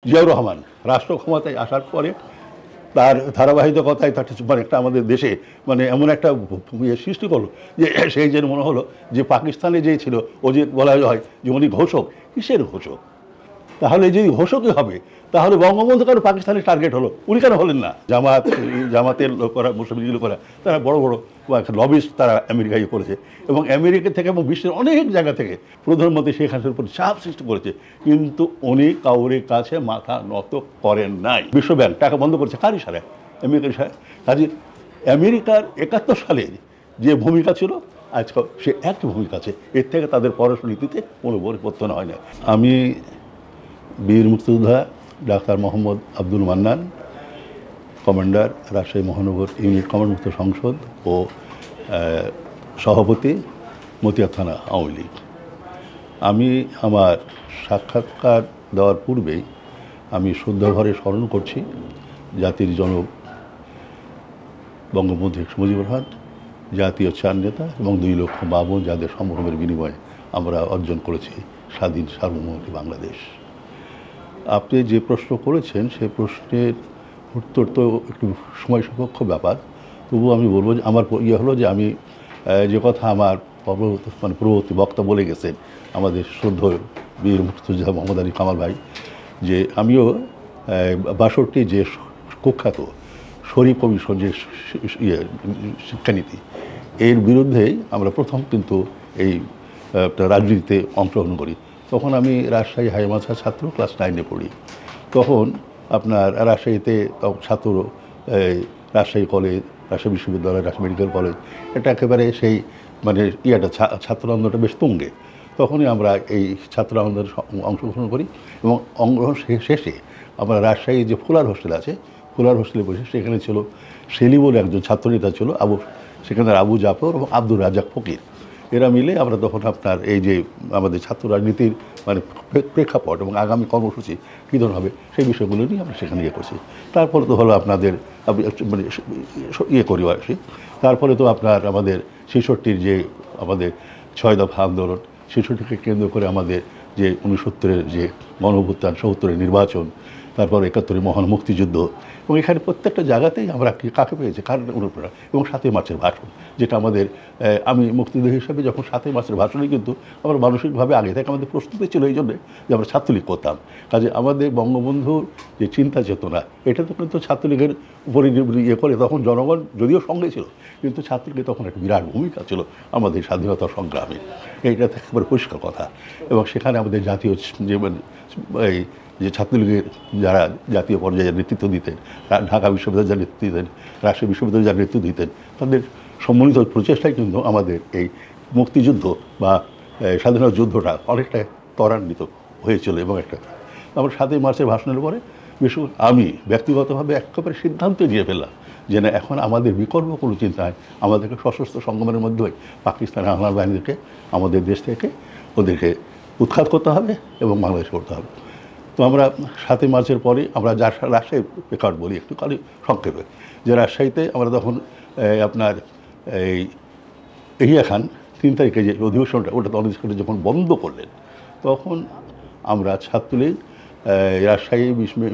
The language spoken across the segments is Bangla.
জিয়াউর রহমান রাষ্ট্র ক্ষমতায় আসার পরে তার ধারাবাহিকতায় তার মানে একটা আমাদের দেশে মানে এমন একটা সৃষ্টি করলো যে সেই যে মনে হলো যে পাকিস্তানে যে ছিল ও যে বলা হয় যে উনি ঘোষক, কিসের ঘোষক? তাহলে যদি ঘোষকই হবে তাহলে বঙ্গবন্ধু কেন পাকিস্তানের টার্গেট হলো, উনি কেন হলেন না? জামাতের লোকেরা, মুসলিম লোকেরা তারা বড় বড় লবিস্ট তারা আমেরিকায় করেছে এবং আমেরিকা থেকে এবং বিশ্বের অনেক জায়গা থেকে প্রধানমন্ত্রী শেখ হাসিনার উপর চাপ সৃষ্টি করেছে, কিন্তু উনি কাউরের কাছে মাথা নত করেন নাই। বিশ্বব্যাংক টাকা বন্ধ করেছে কার ইশারায়? আমেরিকার ইশারায়। কাজে আমেরিকার ৭১ সালের যে ভূমিকা ছিল আজকে সে একই ভূমিকা আছে, এর থেকে তাদের পররাষ্ট্র নীতিতে কোনো পরিবর্তন হয় না। আমি বীর মুক্তিযোদ্ধা ডাক্তার মোহাম্মদ আব্দুল মান্নান, কমান্ডার রাজশাহী মহানগর ইউনিট কমান্ড সংসদ ও সভাপতি মতিয়া থানা আওয়ামী লীগ। আমি আমার সাক্ষাৎকার দেওয়ার পূর্বেই আমি শ্রদ্ধাভরে স্মরণ করছি জাতির জনক বঙ্গবন্ধু শেখ মুজিবুর রহমান, জাতীয় চার নেতা এবং ২ লক্ষ মা বোন যাদের সম্ভ্রমের বিনিময়ে আমরা অর্জন করেছি স্বাধীন সার্বভৌম বাংলাদেশ। আপনি যে প্রশ্ন করেছেন সেই প্রশ্নের উত্তর তো একটু সময় সাপেক্ষ ব্যাপার, তবুও আমি বলবো যে আমার হলো যে আমি যে কথা আমার পূর্ববর্তী বক্তা বলে গেছেন আমাদের শ্রদ্ধেয় বীর মুক্তিযোদ্ধা মোহাম্মদ আলী কামাল ভাই, যে আমিও ৬২ যে কুখ্যাত শরীফ কমিশন যে শিক্ষানীতি এর বিরুদ্ধেই আমরা প্রথম কিন্তু এই রাজনীতিতে অংশগ্রহণ করি। তখন আমি রাজশাহী হাই মাদ্রাসার ছাত্র, ক্লাস 9-এ পড়ি। তখন আপনার রাজশাহীতে ছাত্র রাজশাহী কলেজ, রাজশাহী বিশ্ববিদ্যালয়, রাজশাহী মেডিকেল কলেজ, এটা একেবারে সেই মানে ছাত্র আন্দোলনটা বেশ তুঙ্গে। তখনই আমরা এই ছাত্র আন্দোলনে অংশগ্রহণ করি এবং অংশগ্রহণ শেষে আমরা রাজশাহী যে ফুলার হোস্টেল আছে, ফুলার হোস্টেলে বসে সেখানে ছিল সেলিম বলে একজন ছাত্রনেতা ছিল, সেখানে আবু জাফর এবং আব্দুর রাজ্জাক ফকির, এরা মিলে আমরা তখন আপনার এই যে আমাদের ছাত্র রাজনীতির মানে প্রেক্ষাপট এবং আগামী কর্মসূচি কী ধরনের হবে সেই বিষয়গুলো নিয়ে আমরা সেখানে করছি। তারপরে তো হলো আপনাদের মানে করি আসি। তারপরে তো আপনার আমাদের ৬৬-র যে আমাদের ৬ দফা আন্দোলন, ৬৬-কে কেন্দ্র করে আমাদের যে ৬৯-এর যে গণঅভ্যুত্থান, ৭০-এর নির্বাচন, তারপর ৭১-এর মহান মুক্তিযুদ্ধ, এবং এখানে প্রত্যেকটা জায়গাতেই আমরা কাকে পেয়েছি, কার অনুপ্রেরণা, এবং ৭ই মার্চের ভাষণ, যেটা আমাদের আমি মুক্তিযোদ্ধা হিসাবে যখন ৭ই মার্চের ভাষণে কিন্তু আমরা মানসিকভাবে আগে থেকে আমাদের প্রস্তুতি ছিল এই জন্যে যে আমরা ছাত্রলীগ করতাম। কাজে আমাদের বঙ্গবন্ধুর যে চিন্তা চেতনা, এটা তো কিন্তু ছাত্রলীগের উপরে করে তখন জনগণ যদিও সঙ্গে ছিল, কিন্তু ছাত্রলীগের তখন একটা বিরাট ভূমিকা ছিল আমাদের স্বাধীনতা সংগ্রামে, এইটা একেবারে পরিষ্কার কথা। এবং সেখানে আমাদের জাতীয় এই যে ছাত্রলীগের যারা জাতীয় পর্যায়ে নেতৃত্ব দিতেন, ঢাকা বিশ্ববিদ্যালয়ে যারা নেতৃত্ব দিতেন, রাজশাহী বিশ্ববিদ্যালয়ে যারা নেতৃত্ব দিতেন, তাদের সম্মিলিত প্রচেষ্টায় কিন্তু আমাদের এই মুক্তিযুদ্ধ বা স্বাধীনতা যুদ্ধটা অনেকটা ত্বরান্বিত হয়েছিল। এবং একটা আমরা ৭ই মার্চের ভাষণের পরে আমি ব্যক্তিগতভাবে একেবারে সিদ্ধান্ত নিয়ে ফেললাম যে না, এখন আমাদের বিকল্প কোনো চিন্তা হয়, আমাদেরকে সশস্ত্র সংগ্রামের মধ্যেই পাকিস্তানের হামলা বাহিনীকে আমাদের দেশ থেকে ওদেরকে উৎখাত করতে হবে এবং বাংলাদেশ করতে হবে। তো আমরা ৭ই মার্চের পরে আমরা যা রাজশাহী প্রেক্ষাপট বলি একটু খালি সংক্ষেপে, যে রাজশাহীতে আমরা তখন আপনার এই এহিয়া খান ৩ তারিখে যে অধিবেশনটা, ওটা অনির্দিষ্ট যখন বন্ধ করলেন, তখন আমরা ছাত্রলীগ রাজশাহী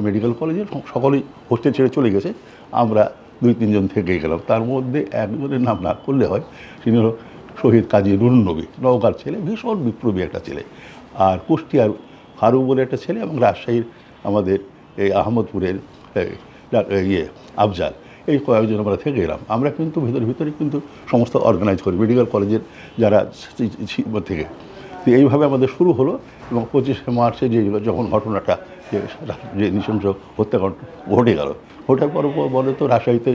মেডিকেল কলেজের সকলেই হোস্টেল ছেড়ে চলে গেছে, আমরা ২-৩ জন থেকে গেলাম। তার মধ্যে একজনের নাম না করলে হয়, তিনি হলো শহীদ কাজী নুরুন নবী, নওগাঁর ছেলে, ভীষণ বিপ্লবী একটা ছেলে, আর কুষ্টিয়ার ফারুক বলে একটা ছেলে, এবং রাজশাহীর আমাদের এই আহমদপুরের আফজাল, এই কয়েকজন আমরা থেকে গেলাম। আমরা কিন্তু ভিতরে কিন্তু সমস্ত অর্গানাইজ করি মেডিকেল কলেজের যারা থেকে। তো এইভাবে আমাদের শুরু হলো এবং 25শে মার্চে যে যখন ঘটনাটা যে নৃশংস হত্যাকাণ্ড ঘটে গেল, ওঠার পর বলে তো রাজশাহীতে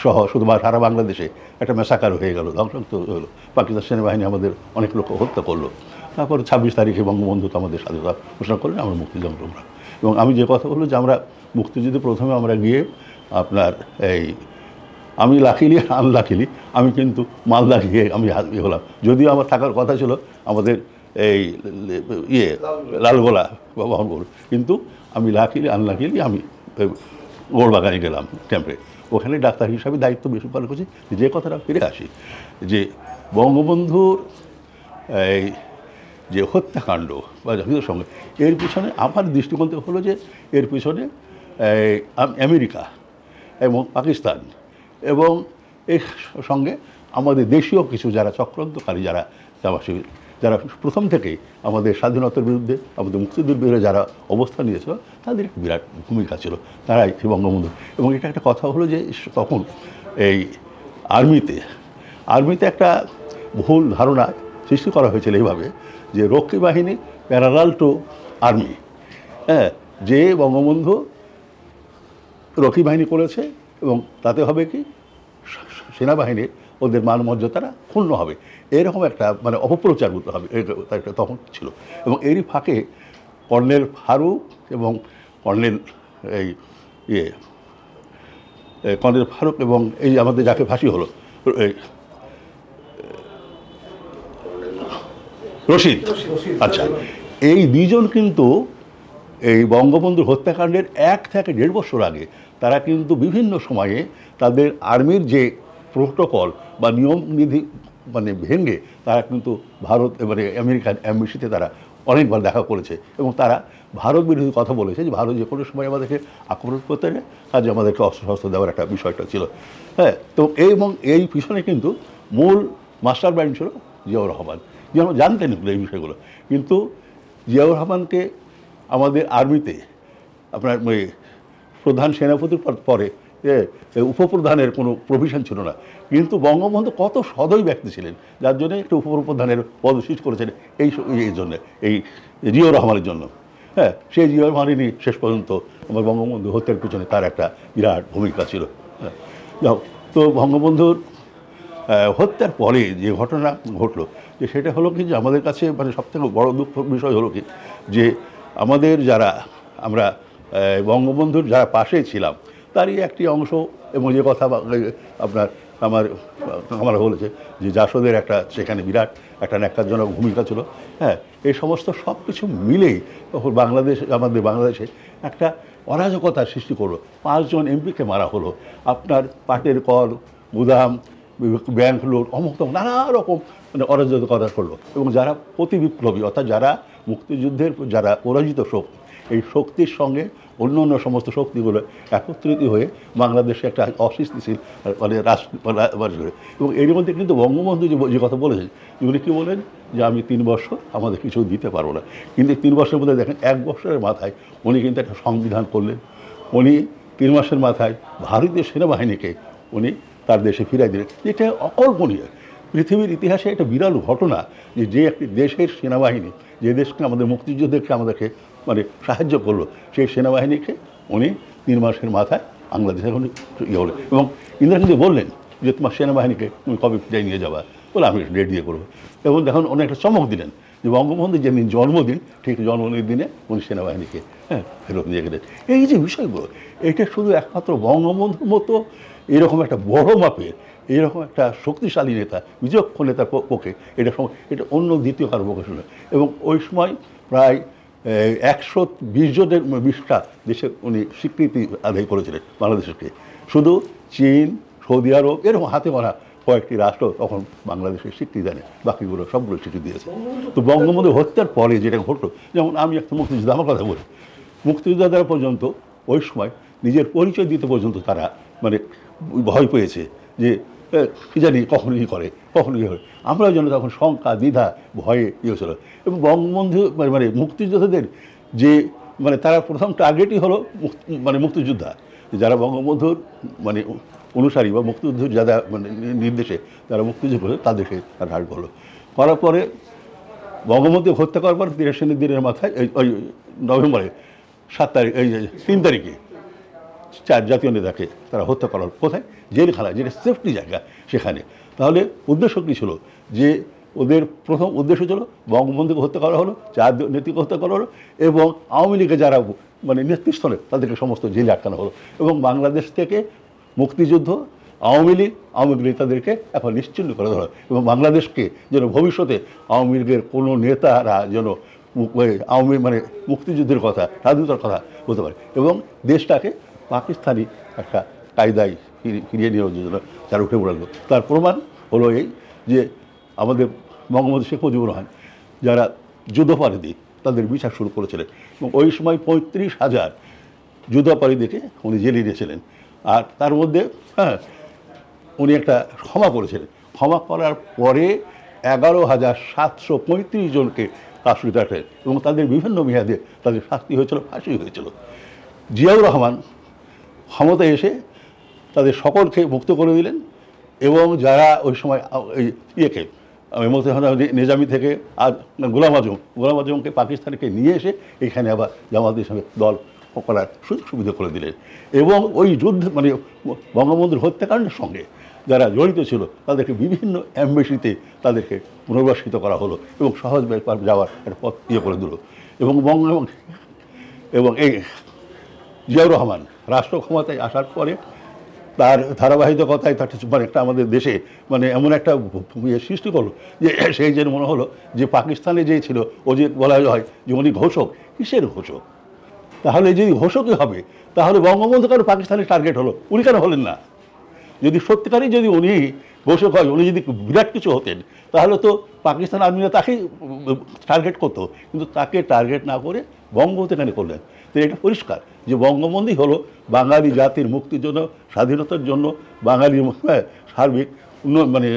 সহ শুধু সারা বাংলাদেশে একটা মেসাকার হয়ে গেল, ধ্বংসাত্মক হলো, পাকিস্তান সেনাবাহিনী আমাদের অনেক লোক হত্যা করলো। তারপর 26 তারিখে বঙ্গবন্ধু তো আমাদের স্বাধীনতা ঘোষণা করলেন, আমরা মুক্তিযুদ্ধ। এবং আমি যে কথা বললো যে আমরা মুক্তিযুদ্ধে প্রথমে আমরা গিয়ে আপনার আমি আনলাকিলি আমি কিন্তু মালদা গিয়ে আমি হলাম, যদিও আমার থাকার কথা ছিল আমাদের এই লালগোলা বহন করল, কিন্তু আমি আনলাকিলি আমি গোলবাগানে গেলাম ক্যাম্পে, ওখানে ডাক্তার হিসাবে দায়িত্ব বেশি পালন করছি। যে কথাটা ফিরে আসি, যে বঙ্গবন্ধুর যে হত্যাকাণ্ড বা জাতির সঙ্গে এর পিছনে আমার দৃষ্টিকোণ থেকে হলো যে এর পিছনে আমেরিকা এবং পাকিস্তান এবং এর সঙ্গে আমাদের দেশীয় কিছু যারা চক্রান্তকারী যারা যারা প্রথম থেকেই আমাদের স্বাধীনতার বিরুদ্ধে আমাদের মুক্তিযুদ্ধের বিরুদ্ধে যারা অবস্থান নিয়েছিল তাদের একটা বিরাট ভূমিকা ছিল তারাই বঙ্গবন্ধু। এবং এটা একটা কথা হলো যে তখন এই আর্মিতে একটা ভুল ধারণা সৃষ্টি করা হয়েছিল এইভাবে যে রক্ষী বাহিনী প্যারালাল টু আর্মি, হ্যাঁ, যে বঙ্গবন্ধু রক্ষী বাহিনী করেছে এবং তাতে হবে কি সেনাবাহিনীর ওদের মান মর্যাদাটা ক্ষুণ্ণ হবে, এরকম একটা মানে অপপ্রচার করতে হবে একটা তখন ছিল। এবং এরই ফাঁকে কর্নেল ফারুক এবং কর্নেল এই আমাদের যাকে ফাঁসি হলো রশিদ, আচ্ছা, এই দুইজন কিন্তু এই বঙ্গবন্ধুর হত্যাকাণ্ডের 1 থেকে 1.5 বছর আগে তারা কিন্তু বিভিন্ন সময়ে তাদের আর্মির যে প্রোটোকল বা নিয়ম নীতি মানে ভেঙে তারা কিন্তু ভারত মানে আমেরিকান অ্যাম্বাসিতে তারা অনেকবার দেখা করেছে এবং তারা ভারত বিরোধী কথা বলেছে যে ভারত যে কোনো সময় আমাদেরকে আক্রমণ করতে পারে, কাজে আমাদেরকে অস্ত্র দেওয়ার একটা বিষয়টা ছিল, হ্যাঁ। তো এই পিছনে কিন্তু মূল মাস্টার মাইন্ড ছিল জিয়াউর রহমান। যেমন জানতেন এই বিষয়গুলো, কিন্তু জিয়াউর রহমানকে আমাদের আর্মিতে আপনার প্রধান সেনাপতির পরে উপপ্রধানের কোনো প্রভিশন ছিল না, কিন্তু বঙ্গবন্ধু কত সদয় ব্যক্তি ছিলেন যার জন্য একটা উপপ্রধানের পদ সৃষ্টি করেছেন এই জন্য, এই জিয়াউর রহমানের জন্য, হ্যাঁ। সেই জিয়াউর রহমানেরই শেষ পর্যন্ত আমার বঙ্গবন্ধু হত্যার পিছনে তার একটা বিরাট ভূমিকা ছিল, হ্যাঁ। যাও, তো বঙ্গবন্ধুর হত্যার পরে যে ঘটনা ঘটলো যে সেটা হলো কি যে আমাদের কাছে মানে সবথেকে বড় দুঃখ বিষয় হলো কি যে আমাদের যারা আমরা বঙ্গবন্ধুর যারা পাশে ছিলাম তারই একটি অংশ এবং যে কথা আমার বলেছে যে জাসদের একটা সেখানে বিরাট একটা ন্যাক্কারজনক ভূমিকা ছিল, হ্যাঁ। এই সমস্ত সব কিছু মিলেই তখন আমাদের বাংলাদেশে একটা অরাজকতার সৃষ্টি করলো। 5 জন এমপিকে মারা হলো, আপনার পাটের কল, গুদাম, ব্যাংক লুট, অমুক নানা রকম মানে অরাজকতা করলো। এবং যারা প্রতি বিপ্লবী অর্থাৎ যারা মুক্তিযুদ্ধের যারা পরাজিত শক্তি, এই শক্তির সঙ্গে অন্য অন্য সমস্ত শক্তিগুলো একত্রিত হয়ে বাংলাদেশে একটা অস্থিতিশীল মানে রাষ্ট্র। এবং এর মধ্যে কিন্তু বঙ্গবন্ধু যে কথা বলেছেন উনি কী বলেন যে আমি 3 বছর আমাদের কিছু দিতে পারবো না, কিন্তু 3 বছরের মধ্যে দেখেন 1 বছরের মাথায় উনি কিন্তু একটা সংবিধান করলেন। উনি 3 মাসের মাথায় ভারতীয় সেনাবাহিনীকে উনি তার দেশে ফিরাই দিলেন, যেটা অকল্পনীয়। পৃথিবীর ইতিহাসে একটা বিরল ঘটনা যে একটি দেশের সেনাবাহিনী যে দেশকে আমাদের মুক্তিযুদ্ধকে আমাদেরকে মানে সাহায্য করলো সেই সেনাবাহিনীকে উনি 3 মাসের মাথায় বাংলাদেশে এখন ইয়ে হলো। এবং ইন্দিরা কিন্তু বললেন যে তোমার সেনাবাহিনীকে তুমি কবে ফিরাই নিয়ে যাবা, বলে আমি ডেট দিয়ে করবো। এবং দেখুন উনি একটা চমক দিলেন যে বঙ্গবন্ধুর যেদিন জন্মদিন ঠিক জন্মদিনের দিনে উনি সেনাবাহিনীকে ফেরত নিয়ে গেলেন। এই যে বিষয়গুলো এটা শুধু একমাত্র বঙ্গবন্ধুর মতো এরকম একটা বড় মাপের এইরকম একটা শক্তিশালী নেতা বিচক্ষণ নেতার পক্ষে এটা অন্য দ্বিতীয় কারো পক্ষে শুনে। এবং ওই সময় প্রায় 120 জনের 20টা দেশে উনি স্বীকৃতি আদায় করেছিলেন বাংলাদেশকে। শুধু চীন, সৌদি আরব এরকম হাতে মারা কয়েকটি রাষ্ট্র তখন বাংলাদেশের স্বীকৃতি দেয়, বাকিগুলো সবগুলো স্বীকৃতি দিয়েছে। তো বঙ্গবন্ধু হত্যার পরে যেটা ঘটলো, যেমন আমি একটা মুক্তিযোদ্ধা আমার কথা বলি, মুক্তিযোদ্ধারা পর্যন্ত ওই সময় নিজের পরিচয় দিতে পর্যন্ত তারা মানে ভয় পেয়েছে যে কী জানি কখন করে। আমরা যেন তখন শঙ্কা দ্বিধা ভয়ে ছিল। এবং বঙ্গবন্ধু মানে মুক্তিযোদ্ধাদের যে মানে তারা প্রথম টার্গেটই হলো মুক্তিযোদ্ধা, যারা বঙ্গবন্ধুর মানে অনুসারী বা মুক্তিযুদ্ধের যারা মানে নির্দেশে যারা মুক্তিযুদ্ধ করে তাদেরকে টার্গেট হলো। করার পরে বঙ্গবন্ধু হত্যা করার পর 83 দিনের মাথায় ওই নভেম্বরে 7 তারিখ 3 তারিখে 4 জাতীয় নেতাকে তারা হত্যা করার কোথায় জেলখানায়, যেটা সেফটি জায়গা সেখানে। তাহলে উদ্দেশ্য কী ছিল যে ওদের প্রথম উদ্দেশ্য ছিল বঙ্গবন্ধুকে হত্যা করা হলো, 4 নেত্রীকে হত্যা করা হলো এবং আওয়ামী লীগে যারা মানে নেতৃস্থলে তাদেরকে সমস্ত জেলে আটকানো হলো। এবং বাংলাদেশ থেকে মুক্তিযুদ্ধ আওয়ামী লীগ নেতাদেরকে এখন নিশ্চিহ্ন করে দেওয়া হয় এবং বাংলাদেশকে যেন ভবিষ্যতে আওয়ামী লীগের কোনো নেতারা যেন আওয়ামী মানে মুক্তিযুদ্ধের কথা স্বাধীনতার কথা বলতে পারে এবং দেশটাকে পাকিস্তানি একটা কায়দায় ফিরিয়ে নেওয়ার জন্য যারা উঠে পড়ালো। তার প্রমাণ হলো এই যে আমাদের বঙ্গবন্ধু শেখ মুজিবুর রহমান যারা যুদ্ধাপরাধী তাদের বিচার শুরু করেছিলেন এবং ওই সময় 35,000 যুদ্ধাপরাধীকে উনি জেলে দিয়েছিলেন। আর তার মধ্যে উনি একটা ক্ষমা করেছিলেন। ক্ষমা করার পরে 11,735 জনকে কাস্টডিতে রাখলেন এবং তাদের বিভিন্ন মেয়াদে তাদের শাস্তি হয়েছিল, ফাঁসি হয়েছিল। জিয়াউর রহমান ক্ষমতায় এসে তাদের সকলকে মুক্ত করে দিলেন এবং যারা ওই সময় ইয়েকে নিজামি থেকে আর গোলাম আজমকে পাকিস্তানকে নিয়ে এসে এখানে আবার জামাতের সঙ্গে দল করার সুযোগ সুবিধা করে দিলেন এবং ওই যুদ্ধ মানে বঙ্গবন্ধুর হত্যাকাণ্ডের সঙ্গে যারা জড়িত ছিল তাদেরকে বিভিন্ন অ্যাম্বাসিতে তাদেরকে পুনর্বাসিত করা হলো এবং সহজ যাওয়ার একটা পথ করে দিল এবং এবং এই জিয়াউর রহমান রাষ্ট্র ক্ষমতায় আসার পরে তার ধারাবাহিকতায় তার মানে একটা আমাদের দেশে মানে এমন একটা সৃষ্টি করলো যে সেই যেন মনে হলো যে পাকিস্তানে যে ছিল ও যে বলা হয় যে উনি ঘোষক, কিসের ঘোষক? তাহলে যদি ঘোষকই হবে তাহলে বঙ্গবন্ধু কেন পাকিস্তানের টার্গেট হলো, উনি কেন হলেন না? যদি সত্যিকারই যদি উনি ঘোষক হয়, উনি যদি বিরাট কিছু হতেন তাহলে তো পাকিস্তান আর্মিরা তাকেই টার্গেট করতো, কিন্তু তাকে টার্গেট না করে বঙ্গবন্ধু কেন করলেন? তো এটা পরিষ্কার যে বঙ্গবন্ধুই হলো বাঙালি জাতির মুক্তির জন্য, স্বাধীনতার জন্য, বাঙালির সার্বিক মানে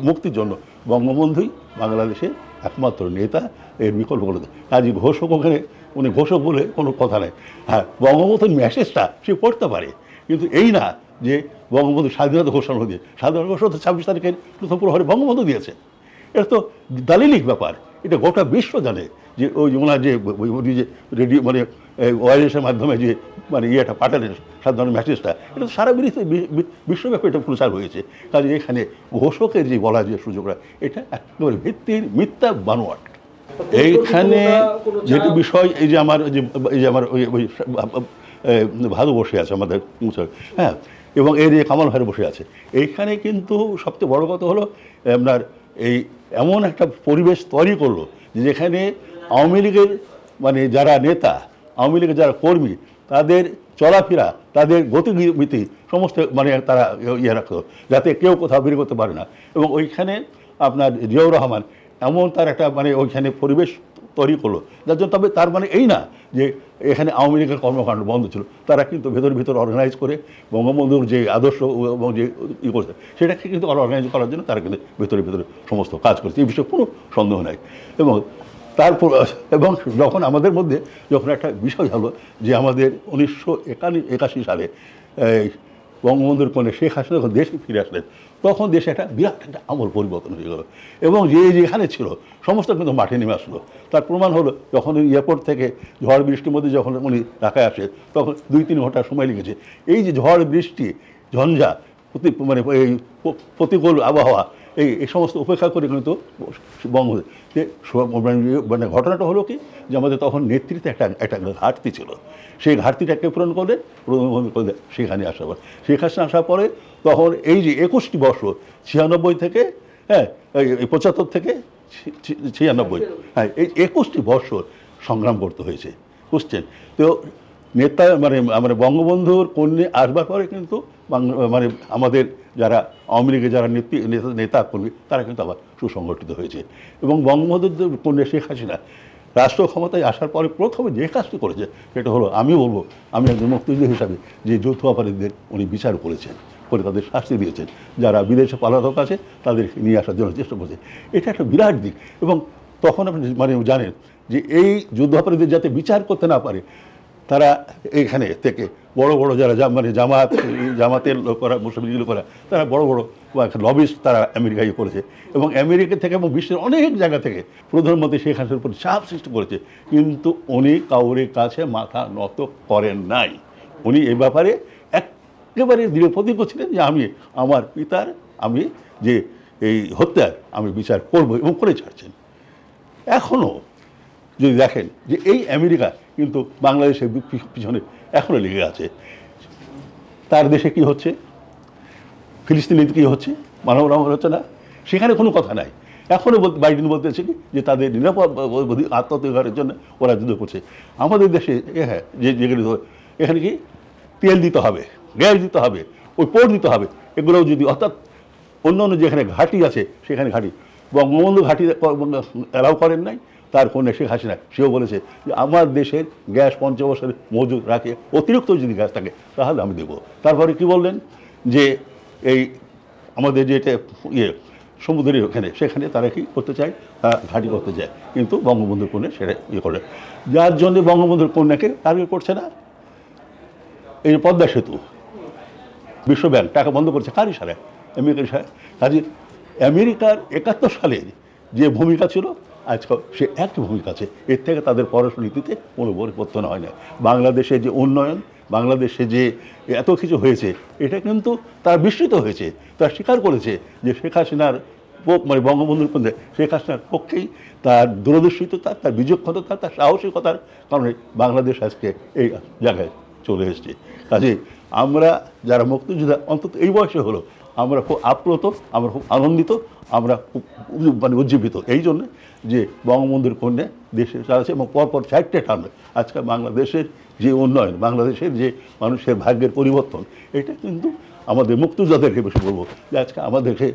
মুক্তির জন্য বঙ্গবন্ধুই বাংলাদেশের একমাত্র নেতা, এর বিকল্প বলে। কাজী ঘোষক ওখানে উনি ঘোষক বলে কোনো কথা নেই। হ্যাঁ, বঙ্গবন্ধুর মেসেজটা সে পড়তে পারে, কিন্তু এই না যে বঙ্গবন্ধু স্বাধীনতা ঘোষণা দিয়ে, স্বাধীনতা ঘোষণা 26 তারিখের প্রথম প্রহরে বঙ্গবন্ধু দিয়েছে। এটা তো দালিলিক ব্যাপার, এটা গোটা বিশ্ব জানে যে ওই ওনার যে উনি যে রেডিও মানে ওয়ারলেসের মাধ্যমে যে মানে ইয়েটা পাঠালেন সাধারণ মেসেজটা, এটা তো সারা বিশ্বব্যাপী এটা প্রচার হয়েছে। কাজে এখানে ঘোষকের যে বলা যে সুযোগটা, এটা একেবারে ভিত্তির মিথ্যা বানোয়াট। এইখানে যেটা বিষয় এই যে আমার ওই ভালো বসে আছে আমাদের, হ্যাঁ, এবং এই যে কামাল ভাইয়ের বসে আছে, এইখানে কিন্তু সবচেয়ে বড় কথা হলো আপনার এই এমন একটা পরিবেশ তৈরি করলো যেখানে আওয়ামী লীগের মানে যারা নেতা, আওয়ামী লীগের যারা কর্মী, তাদের চলাফেরা, তাদের গতিবিধি সমস্ত মানে তারা ইয়ে রাখতো যাতে কেউ কোথাও বের করতে পারে না। এবং ওইখানে আপনার জিয়াউর রহমান এমন তার একটা মানে ওইখানে পরিবেশ তৈরি করলো যার জন্য, তবে তার মানে এই না যে এখানে আওয়ামী লীগের কর্মকাণ্ড বন্ধ ছিল। তারা কিন্তু ভিতর অর্গানাইজ করে বঙ্গবন্ধুর যে আদর্শ এবং যে ই করছে সেটাকে কিন্তু অর্গানাইজ করার জন্য তারা কিন্তু ভিতরে সমস্ত কাজ করছে, এই বিষয়ে কোনো সন্দেহ নাই। এবং তারপর এবং যখন আমাদের মধ্যে যখন একটা বিষয় হলো যে আমাদের 1981 সালে বঙ্গবন্ধুর কোণে শেখ হাসিনা যখন দেশে ফিরে আসলেন, তখন দেশে একটা বিরাট একটা আমল পরিবর্তন হয়ে গেল এবং যেখানে ছিল সমস্ত কিন্তু মাঠে নেমে আসলো। তার প্রমাণ হলো যখন এয়ারপোর্ট থেকে ঝড় বৃষ্টির মধ্যে যখন উনি ঢাকায় আসে তখন 2-3 ঘন্টা সময় লেগেছে। এই যে ঝড় বৃষ্টি ঝঞ্ঝা মানে এই প্রতিকূল আবহাওয়া এই সমস্ত উপেক্ষা করে কিন্তু বঙ্গবন্ধু মানে ঘটনাটা হলো কি যে আমাদের তখন নেতৃত্বে একটা ঘাটতি ছিল, সেই ঘাটতিটাকে পূরণ করলে সেখানে আসার পর শেখ হাসিনা আসার পরে তখন এই যে 21টি বছর 96 থেকে 75 থেকে 96, হ্যাঁ, এই 21টি বছর সংগ্রাম করতে হয়েছে, বুঝছেন? তো নেতা মানে বঙ্গবন্ধুর কন্যা আসবার পরে কিন্তু মানে আমাদের যারা আওয়ামী লীগের যারা নেতা কর্মী তারা কিন্তু আবার সুসংগঠিত হয়েছে এবং বঙ্গবন্ধুর কন্যা শেখ হাসিনা রাষ্ট্র ক্ষমতায় আসার পরে প্রথমে যে কাজটি করেছে সেটা হলো, আমি একজন মুক্তিযোদ্ধা হিসাবে যে যৌথ অপরাধীদের উনি বিচার করেছেন, করে তাদের শাস্তি দিয়েছেন, যারা বিদেশে পলাতক আছে তাদের নিয়ে আসার জন্য চেষ্টা করছে। এটা একটা বিরাট দিক। এবং তখন আপনি মানে জানেন যে এই যুদ্ধাপরাধীদের যাতে বিচার করতে না পারে, তারা এখানে থেকে বড় যারা জামাতের লোকেরা, মুসলিম লোকেরা, তারা বড় লবিস্ট তারা আমেরিকায় করেছে এবং আমেরিকা থেকে এবং বিশ্বের অনেক জায়গা থেকে প্রধানমন্ত্রী শেখ হাসিনার উপর চাপ সৃষ্টি করেছে, কিন্তু উনি কাউরের কাছে মাথা নত করেন নাই। উনি এ ব্যাপারে একেবারে দৃঢ় প্রতিজ্ঞ ছিলেন যে আমার পিতার যে এই হত্যার আমি বিচার করব এবং করে ছাড়ছেন। এখনও যদি দেখেন যে এই আমেরিকা কিন্তু বাংলাদেশের পিছনে এখনও লেগে আছে। তার দেশে কি হচ্ছে, ফিলিস্তিনিতে কী হচ্ছে, মানবরা হচ্ছে না, সেখানে কোনো কথা নাই। এখনও বাইডেন বলতেছে কি যে তাদের নিরাপদ আত্মহত্যার জন্য ওরা যুদ্ধ করছে। আমাদের দেশে হ্যাঁ যেগুলো এখানে কি তেল দিতে হবে, গ্যাস দিতে হবে, ওই পোর্ট দিতে হবে, এগুলোও যদি অর্থাৎ অন্য যেখানে ঘাঁটি আছে সেখানে ঘাঁটি, বঙ্গবন্ধু ঘাঁটি অ্যালাউ করেন নাই, তার কন্যা শেখ হাসিনা, সেও বলেছে যে আমার দেশের গ্যাস 50 বছর মজুদ রাখে, অতিরিক্ত যদি গ্যাস থাকে তাহলে আমি দেবো। তারপরে কি বললেন যে এই আমাদের যেটা সমুদ্রের ওখানে, সেখানে তারা কি করতে চায়, ঘাঁটি করতে চায়, কিন্তু বঙ্গবন্ধুর কন্যা সেটা করে, যার জন্য বঙ্গবন্ধুর কন্যাকে টার্গেট করছে না। এই পদ্মা সেতু, বিশ্বব্যাংক টাকা বন্ধ করছে কার ইশারায়? আমেরিকার ইশারায়। কাজে আমেরিকার 71 সালের যে ভূমিকা ছিল, আজকে সে একই ভূমিকা আছে। এর থেকে তাদের পররাষ্ট্র নীতিতে কোনো পরিবর্তন হয় না। বাংলাদেশের যে উন্নয়ন, বাংলাদেশে যে এত কিছু হয়েছে, এটা কিন্তু তারা বিস্মিত হয়েছে। তারা স্বীকার করেছে যে শেখ হাসিনার মানে বঙ্গবন্ধুর মধ্যে শেখ হাসিনার পক্ষেই তার দূরদর্শিতা, তার বিচক্ষণতা, তার সাহসিকতার কারণে বাংলাদেশ আজকে এই জায়গায় চলে এসেছে। কাজে আমরা যারা মুক্তিযোদ্ধা, অন্তত এই বয়সে হলো, আমরা খুব আপ্লুত, আমরা খুব আনন্দিত, আমরা খুব মানে উজ্জীবিত এই জন্যে যে বঙ্গবন্ধুর কন্যা দেশে চালাচ্ছে এবং পরপর 4টে টার্মে আজকে বাংলাদেশের যে উন্নয়ন, বাংলাদেশের যে মানুষের ভাগ্যের পরিবর্তন, এটা কিন্তু আমাদের মুক্তিযোদ্ধাদেরকে বেশি বলবো যে আজকে আমাদেরকে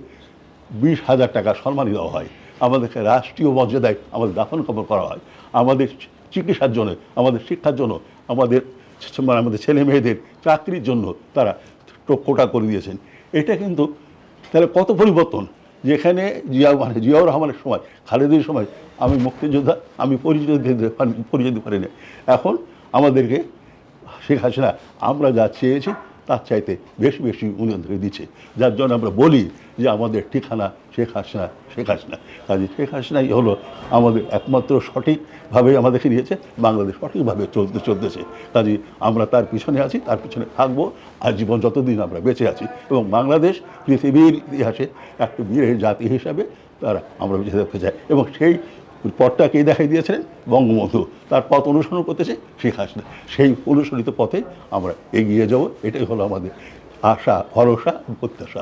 20,000 টাকা সম্মানী দেওয়া হয়, আমাদেরকে রাষ্ট্রীয় মর্যাদায় আমাদের দাফন কাফন করা হয়, আমাদের চিকিৎসার জন্য, আমাদের শিক্ষার জন্য, আমাদের আমাদের ছেলে মেয়েদের চাকরির জন্য তারা কোটা করে দিয়েছেন। এটা কিন্তু তাহলে কত পরিবর্তন! যেখানে জিয়াউর রহমানের সময়, খালেদের সময় আমি মুক্তিযোদ্ধা, আমি পরিচয় দিতে পারি না, এখন আমাদেরকে শেখ হাসিনা আমরা যা চেয়েছি তার চাইতে বেশি বেশি উন্নয়ন দিচ্ছে, যার জন্য আমরা বলি যে আমাদের ঠিকানা শেখ হাসিনা, শেখ হাসিনা। কাজে শেখ হাসিনাই হলো আমাদের একমাত্র সঠিকভাবে আমাদেরকে নিয়েছে, বাংলাদেশ সঠিকভাবে চলতেছে। কাজে আমরা তার পিছনে আছি, তার পিছনে থাকবো আজীবন যতদিন আমরা বেঁচে আছি, এবং বাংলাদেশ পৃথিবীর ইতিহাসে একটা বীরের জাতি হিসাবে তারা আমরা বেঁচে থাকতে চাই। এবং সেই পথটাকেই দেখাই দিয়েছিলেন বঙ্গবন্ধু, তার পথ অনুসরণ করতেছে শেখ হাসিনা, সেই অনুসরিত পথে আমরা এগিয়ে যাব। এটাই হলো আমাদের আশা, ভরসা, প্রত্যাশা।